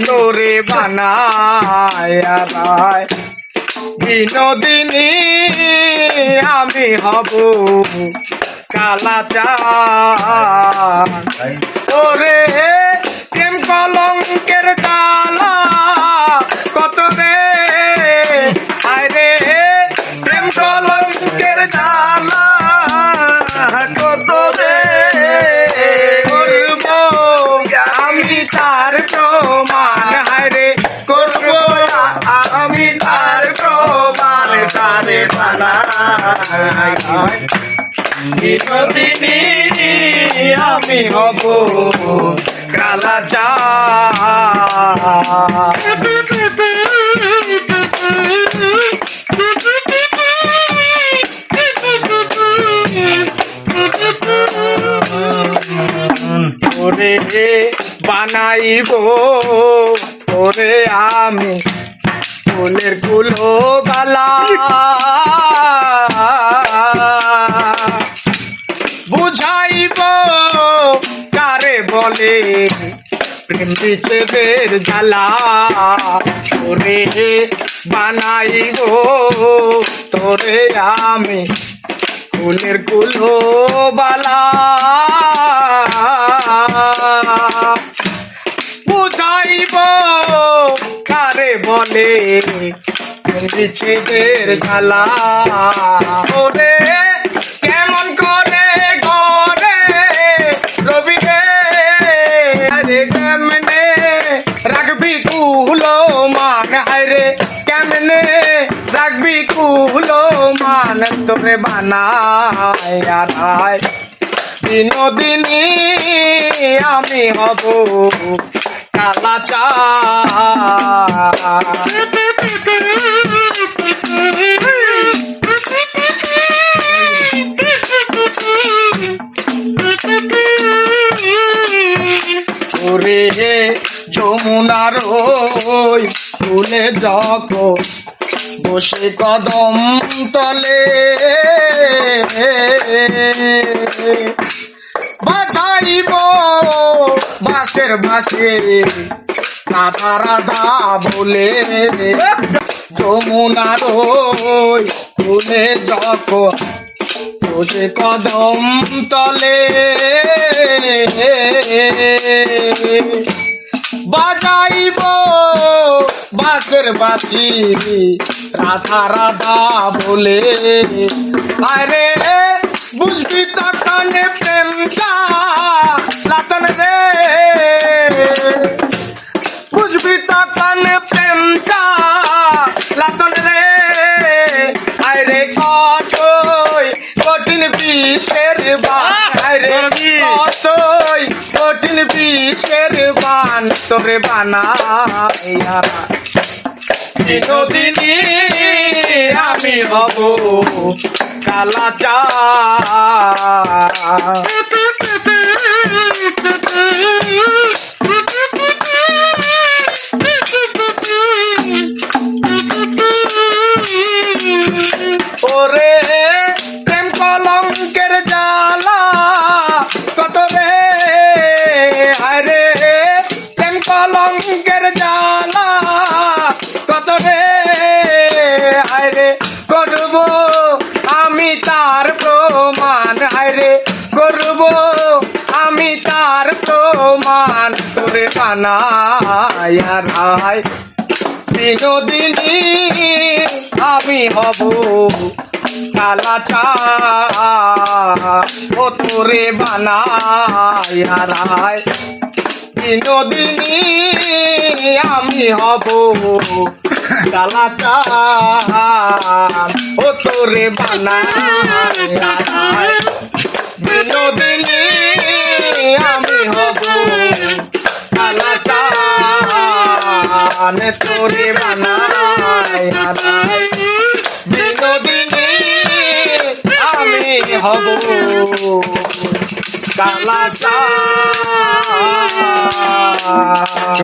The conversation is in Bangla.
তোরে বানায়া রায় বিনোদিনী আমি হব কালাচার ওরে প্রেম কলঙ্কের জ্বালা কত রে আরে প্রেম কলঙ্কের জ্বালা কত রে করব আমি তার প্রমাণ হায়রে করব আমি তার প্রমাণ তারে বানাই বিনোদিনী আমি হব কালাচার ওরে বানাইব ওরে আমি ফুলের কুলো বালা বুঝাইব কারে বলে প্রেম বিচ্ছেদের জ্বালা ওরে বানাইব তোরে আমি ফুলের কুলো বালা বুঝাইব কারে বলে বিচ্ছেদের জ্বালা ওরে কেমন করে ঘরে রবি রে আরে কেমনে রাখবি কুলো মান হায়রে কেমনে রাখবি কুলো মান তোরে বানায়া রায় বিনোদিনী আমি হব কালাচার ওরে যমুনার ওই ফুলে যখন বসে কদম তলে বাজাইব বাঁশের বাঁশে রাধা রাধা বলে যমুনার ওই ফুলে যখন বসে কদম তলে বাজাইব বাঁশের বাঁশি রাধা রাধা বলে আরে বুঝবি তখন প্রেমটা লাতন রে বুঝবি তখন প্রেমটা লাতন রে আরে কতই কঠিন বিষের বান আরে কতই কঠিন বিষের বান তোরে বানায়া বিনোদিনী আমি হব কালাচার ওরে প্রেম কলঙ্কের জ্বালা কত রে আরে প্রেম কলঙ্কের জ্বালা কত রে আরে করব আমি তার প্রমাণ আরে করব আমি তার প্রমাণ তোরে বানায়া রায় বিনোদিনী আমি হব কালাচার ও তোরে বানায়া রায় বিনোদিনী আমি হব কালাচার ও তোরে বানায়া রায় বিনোদিনী আমি হব কালাচার তোরে বানায়া রায় বিনোদিনী আমি হব কালাচার।